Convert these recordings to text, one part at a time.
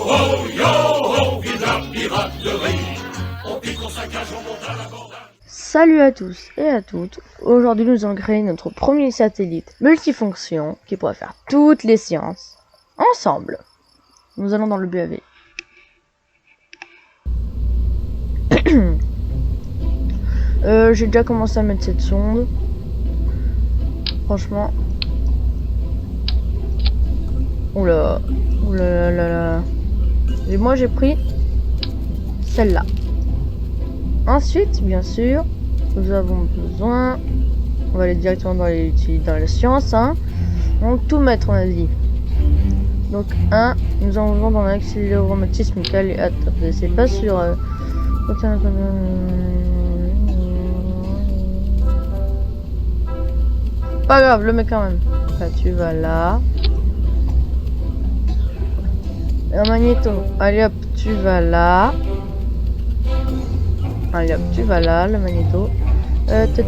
ho, yo ho, vive la piraterie. On pique, on saccage, on monte à la bordade. Salut à tous et à toutes. Aujourd'hui, nous allons créer notre premier satellite multifonction qui pourra faire toutes les sciences ensemble. Nous allons dans le BAV. J'ai déjà commencé à mettre cette sonde. Franchement. Oula. Oula là là. Et moi j'ai pris celle-là. Ensuite, bien sûr, nous avons besoin. On va aller directement dans la science, hein. Donc tout mettre, on a dit. Donc 1, nous avons besoin dans l'accéléromatisme calé. Attends, c'est pas sur. Pas grave, le mets quand même. Là, tu vas là. Un magnéto. Allez hop, tu vas là. Allez hop, tu vas là, le magnéto.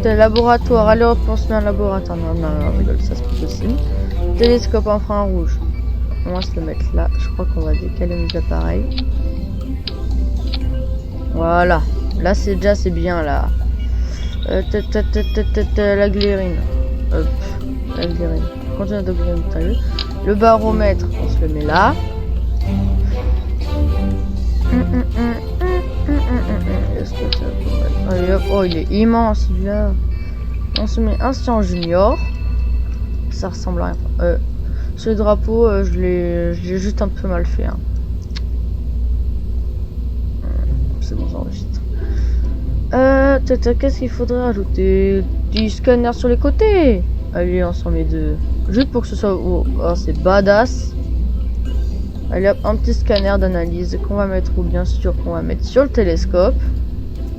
Laboratoire. Allez hop, on se met un laboratoire. Non, rigole, ça c'est pas possible. Télescope infrarouge. On va se le mettre là. Je crois qu'on va décaler nos appareils. Voilà. Là, c'est bien là. La glérine. Hop, la glérine. Continue d'augmenter. Le baromètre, on se le met là. Est-ce que ça peut mettre... Allez hop, oh il est immense celui-là. On se met un en junior. Ça ressemble à rien. Ce drapeau, je l'ai juste un peu mal fait. Hein. C'est bon, ça enregistre. Qu'est-ce qu'il faudrait rajouter? Du scanner sur les côtés. Allez, on s'en met deux. Juste pour que ce soit... Oh, c'est badass. Allez hop, un petit scanner d'analyse qu'on va mettre, ou bien sûr qu'on va mettre sur le télescope.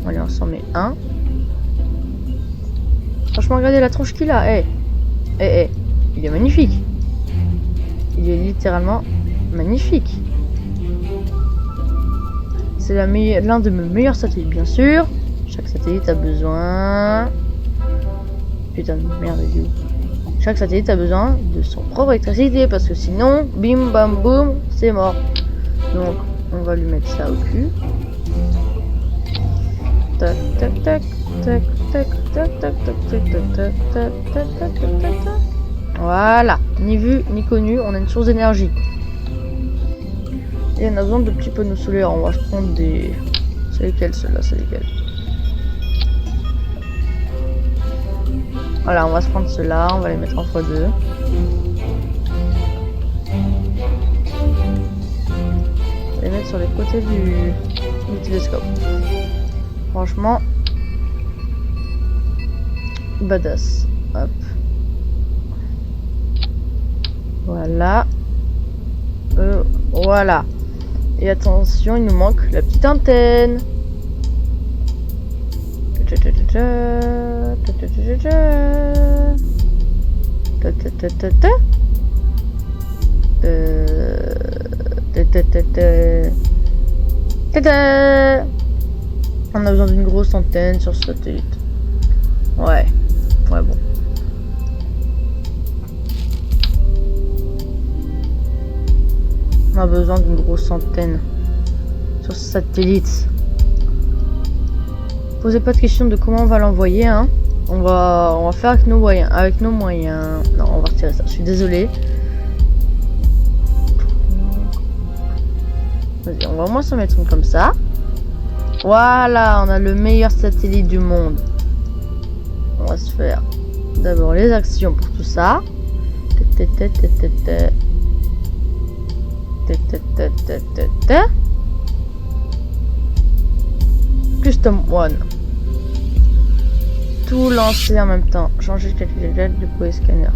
Allez, on s'en met un. Franchement, regardez la tronche qu'il a. Il est magnifique. Il est littéralement magnifique. C'est l'un de mes meilleurs satellites, bien sûr. Chaque satellite a besoin... Putain de merde, il est où? Chaque satellite a besoin de son propre électricité, parce que sinon, bim bam boum, c'est mort. Donc, on va lui mettre ça au cul. Tac tac tac tac tac tac tac tac tac tac tac tac tac tac tac tac. Voilà, ni vu ni connu, on a une source d'énergie. Et on a besoin de petits panneaux solaires. On va se prendre des... C'est lesquels ceux-là? C'est lesquels? Voilà, on va se prendre ceux-là, on va les mettre en x2. On va les mettre sur les côtés du télescope. Franchement, badass. Hop. Voilà. Voilà. Et attention, il nous manque la petite antenne. On a besoin d'une grosse antenne sur ce satellite. Ouais, bon. On a besoin d'une grosse antenne sur ce satellite. Posez pas de questions de comment on va l'envoyer, hein. On va faire avec nos moyens. Non, on va retirer ça. Je suis désolé. Vas-y, on va au moins s'en mettre une comme ça. Voilà, on a le meilleur satellite du monde. On va se faire d'abord les actions pour tout ça. Custom one. Tout lancer en même temps. Changer de calculateur, déployer scanner.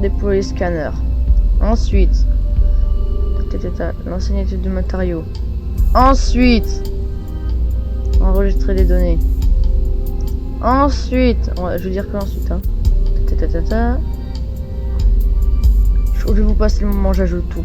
Déployer scanner. Ensuite, lancer une étude de matériaux. Ensuite, enregistrer les données. Ensuite, je veux dire que ensuite, hein. Je vais vous passer le moment, j'ajoute tout.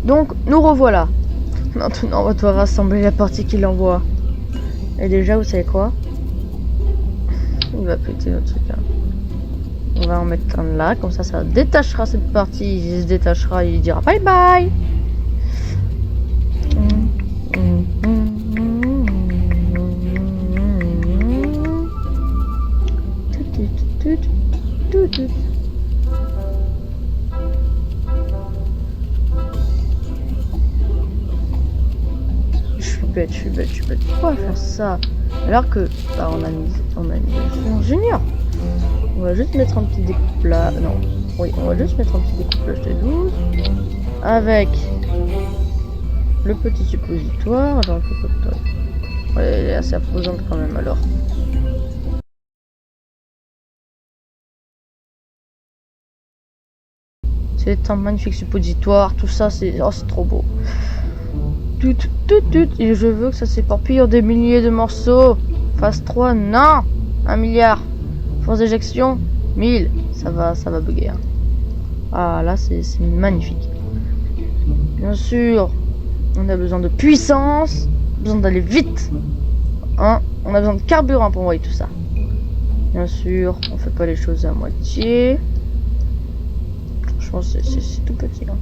Donc, nous revoilà. Maintenant, on va devoir rassembler la partie qu'il envoie. Et déjà, vous savez quoi? Il va péter notre truc, hein. On va en mettre un là, comme ça détachera cette partie. Il se détachera, il dira bye bye. Je suis bête. Pourquoi faire ça? Alors que, bah, on a mis junior. On va juste mettre un petit découplage. Non, oui, on va juste mettre un petit découplage de 12 avec le petit suppositoire. Dans le suppositoire. Ouais, elle est assez imposante quand même alors. C'est un magnifique suppositoire. Tout ça, c'est trop beau. Et je veux que ça s'éparpille en des milliers de morceaux. Phase 3, non. 1 milliard. Force d'éjection, 1000. Ça va bugger. Hein. Ah, là, c'est magnifique. Bien sûr, on a besoin de puissance. Besoin d'aller vite. Hein, on a besoin de carburant pour envoyer tout ça. Bien sûr, on fait pas les choses à moitié. Je pense que c'est tout petit. Hein.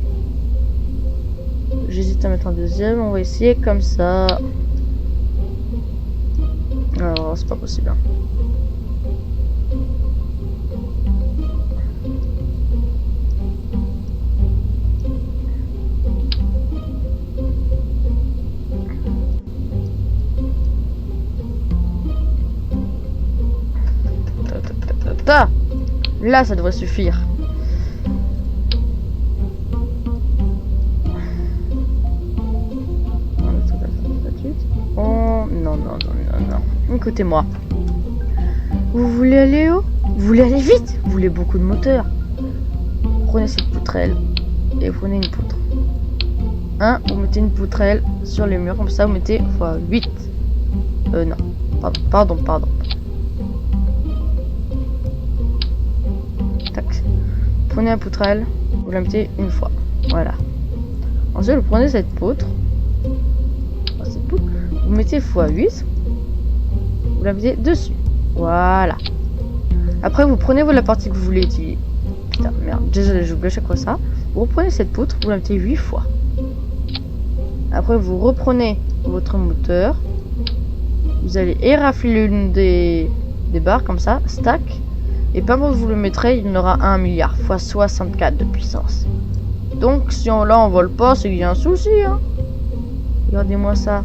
J'hésite à mettre un deuxième. On va essayer comme ça. Alors, c'est pas possible. Hein. Là, ça devrait suffire. Oh, non. Écoutez-moi. Vous voulez aller où? Vous voulez aller vite? Vous voulez beaucoup de moteur? Prenez cette poutrelle et vous prenez une poutre. Vous mettez une poutrelle sur les murs, comme ça vous mettez x8. Non. Pardon. Tac. Prenez la poutrelle, vous la mettez une fois. Voilà. Ensuite, vous prenez cette poutre. Vous mettez x8. Vous la mettez dessus. Voilà. Après, vous prenez la partie que vous voulez utiliser. Putain, merde. Désolé, j'oublie à chaque fois ça. Vous reprenez cette poutre, vous la mettez 8 fois. Après, vous reprenez votre moteur. Vous allez érafler l'une des barres comme ça, stack. Et pas quand vous le mettrez, il y en aura 1 milliard x 64 de puissance. Donc, si on vole pas, c'est qu'il y a un souci. Hein. Regardez-moi ça.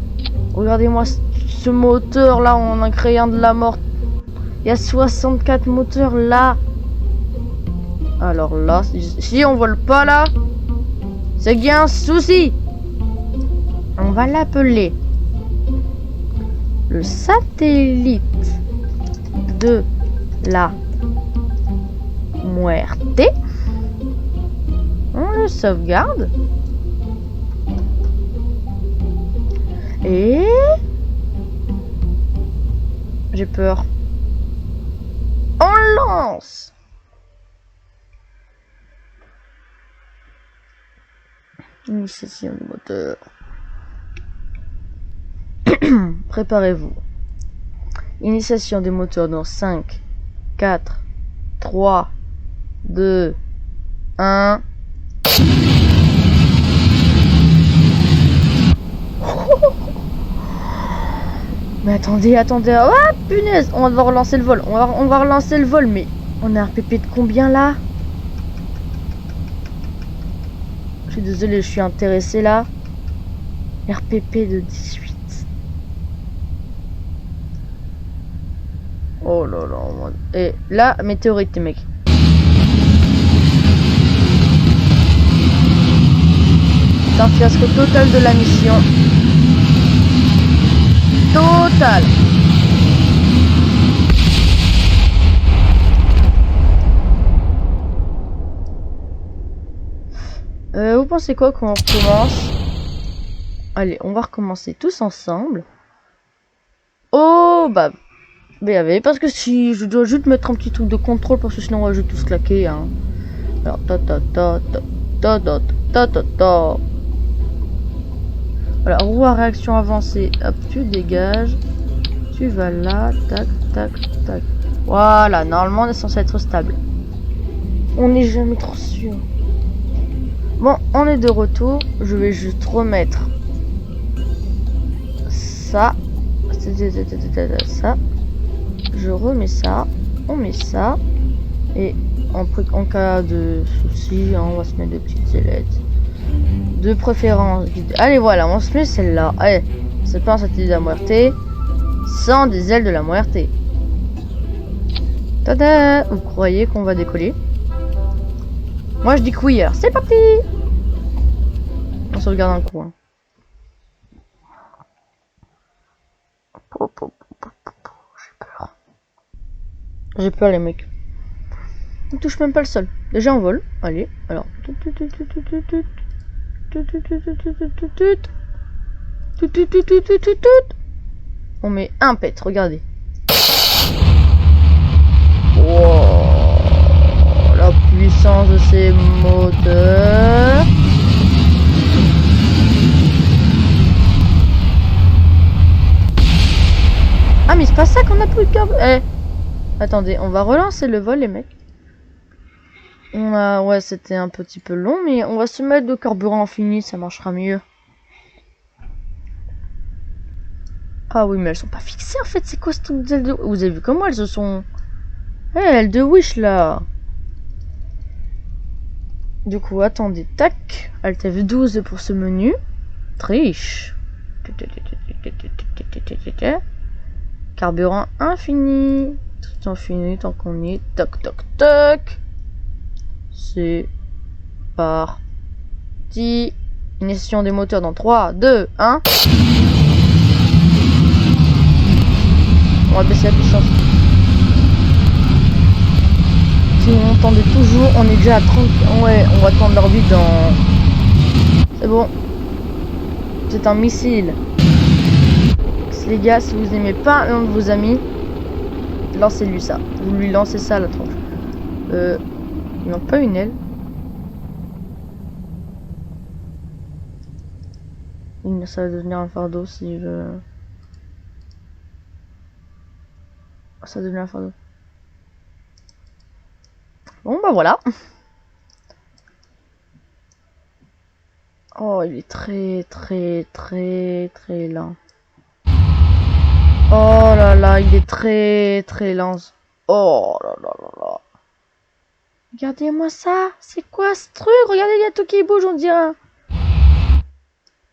Regardez-moi ce moteur là, on a créé un de la mort. Il y a 64 moteurs là. Alors là, si on vole pas là, c'est qu'il y a un souci. On va l'appeler le satellite de la Muerte. On le sauvegarde. Et j'ai peur. On lance. Initiation du moteur. Préparez-vous. Initiation des moteurs dans 5, 4, 3, 2, 1. Mais attendez. Oh punaise, on va relancer le vol. On va relancer le vol, mais on a un RPP de combien là? Je suis désolé, je suis intéressé là. RPP de 18. Oh là là. Et là, météorite, mec. C'est un fiasco total de la mission. Total. Vous pensez quoi quand on recommence? Allez, on va recommencer tous ensemble. Oh bah BAV, parce que si je dois juste mettre un petit truc de contrôle parce que sinon on va juste tous claquer hein. Alors Voilà, roue à réaction avancée. Hop, tu dégages. Tu vas là. Tac, tac, tac. Voilà, normalement on est censé être stable. On n'est jamais trop sûr. Bon, on est de retour. Je vais juste remettre ça. Ça. Je remets ça. On met ça. Et en cas de souci, on va se mettre des petites ailettes. De préférence. Allez, voilà, on se met celle-là. Allez, c'est pas un satellite de la Muerte. Sans des ailes de la Muerte. Tada! Vous croyez qu'on va décoller? Moi je dis que oui, alors c'est parti! On sauvegarde un coup. Hein. J'ai peur. J'ai peur les mecs. On touche même pas le sol. Déjà on vole. Allez, alors. On met un pet, regardez. Wow, la puissance de ces moteurs. Ah mais c'est pas ça qu'on a plus de carburant. Eh, attendez, on va relancer le vol les mecs. Ouais, c'était un petit peu long, mais on va se mettre de carburant infini, ça marchera mieux. Ah oui, mais elles sont pas fixées en fait, c'est quoi ce truc d'ailes de... Vous avez vu comment elles se sont... Eh, elles de Wish là. Du coup, attendez, tac. Alt F12 pour ce menu. Triche. Carburant infini. Tout infini tant qu'on y est. Toc, toc, toc. C'est parti. Ignition des moteurs dans 3, 2, 1. On va baisser la puissance. Si vous m'entendez toujours, on est déjà à 30. Ouais, on va tendre l'orbite dans... C'est bon. C'est un missile. Les gars, si vous n'aimez pas un de vos amis, lancez-lui ça. Vous lui lancez ça à la tronche. Il manque pas une aile. Ça va devenir un fardeau si je... Ça va devenir un fardeau. Bon bah voilà. Oh, il est très lent. Oh là là, il est très lent. Oh là là là là. Regardez-moi ça. C'est quoi ce truc? Regardez, il y a tout qui bouge, on dirait.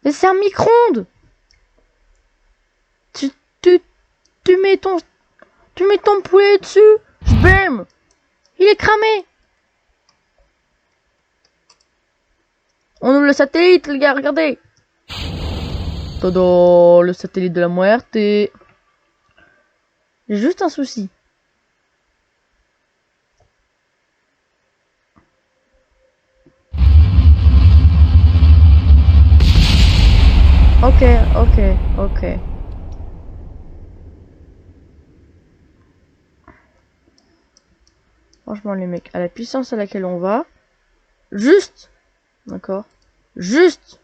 Mais c'est un micro-ondes. Tu mets ton poulet dessus. Bam. Il est cramé. On ouvre le satellite, les gars, regardez. Tada, le satellite de la Muerte. J'ai juste un souci. Ok. Franchement, les mecs, à la puissance à laquelle on va, juste, d'accord, juste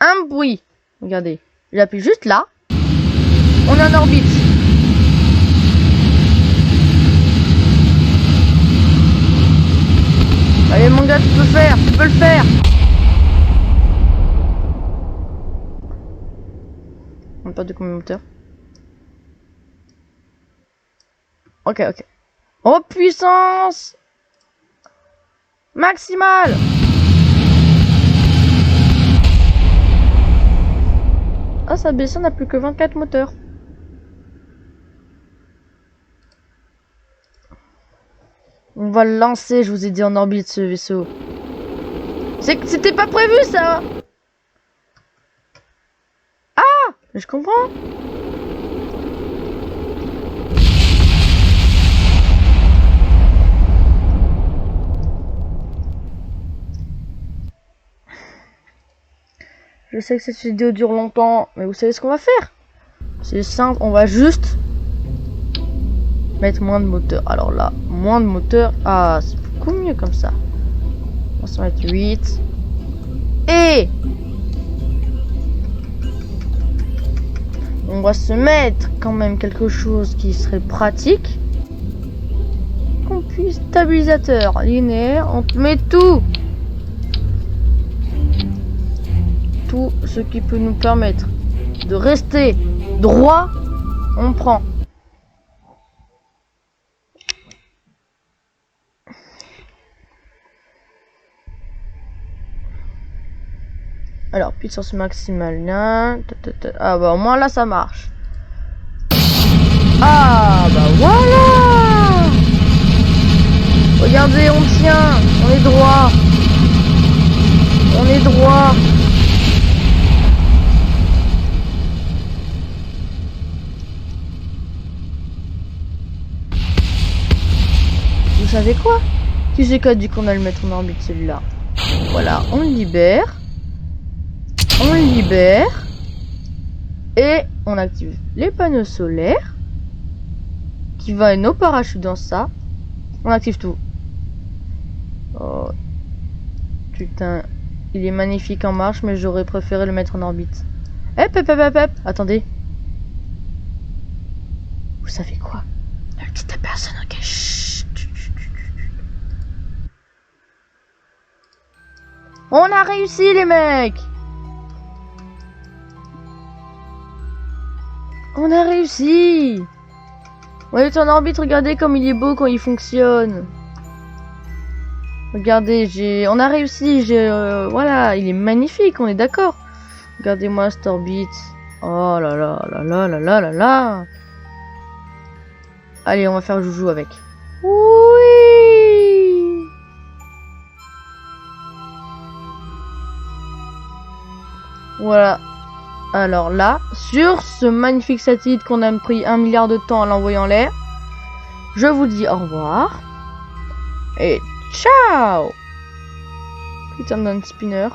un bruit. Regardez, j'appuie juste là, on est en orbite. Allez mon gars, tu peux le faire. On n'a pas de combien de moteur. Ok. Oh, puissance maximale. Ah, ça baisse, on n'a plus que 24 moteurs. On va le lancer, je vous ai dit, en orbite ce vaisseau. C'était pas prévu ça. Ah, je comprends. Je sais que cette vidéo dure longtemps, mais vous savez ce qu'on va faire? C'est simple, on va juste mettre moins de moteur. Alors là, moins de moteur. Ah, c'est beaucoup mieux comme ça. On va se mettre 8. Et On va se mettre quand même quelque chose qui serait pratique. Qu'on puisse stabilisateur linéaire. On met tout. Tout ce qui peut nous permettre de rester droit, on prend. Alors, puissance maximale, là. Ah bah au moins là ça marche. Ah bah voilà. Regardez, on tient, on est droit. On est droit. Vous savez quoi? Qui c'est qui a dit qu'on allait le mettre en orbite celui-là? Voilà, on le libère. On le libère. Et on active les panneaux solaires. Qui va nos parachutes dans ça. On active tout. Oh. Putain. Il est magnifique en marche, mais j'aurais préféré le mettre en orbite. Hep, hep, hep, hep, hep. Attendez. Vous savez quoi? Ne le dites à personne, ok? Chut. On a réussi, les mecs! On a réussi! On est en orbite, regardez comme il est beau quand il fonctionne. Regardez, on a réussi, voilà, il est magnifique, on est d'accord. Regardez-moi cette orbite. Oh là là là là là là là là. Allez, on va faire joujou avec. Oui! Voilà. Alors là, sur ce magnifique satellite qu'on a pris 1 milliard de temps à l'envoyer en l'air, je vous dis au revoir. Et ciao! Putain d'un spinner.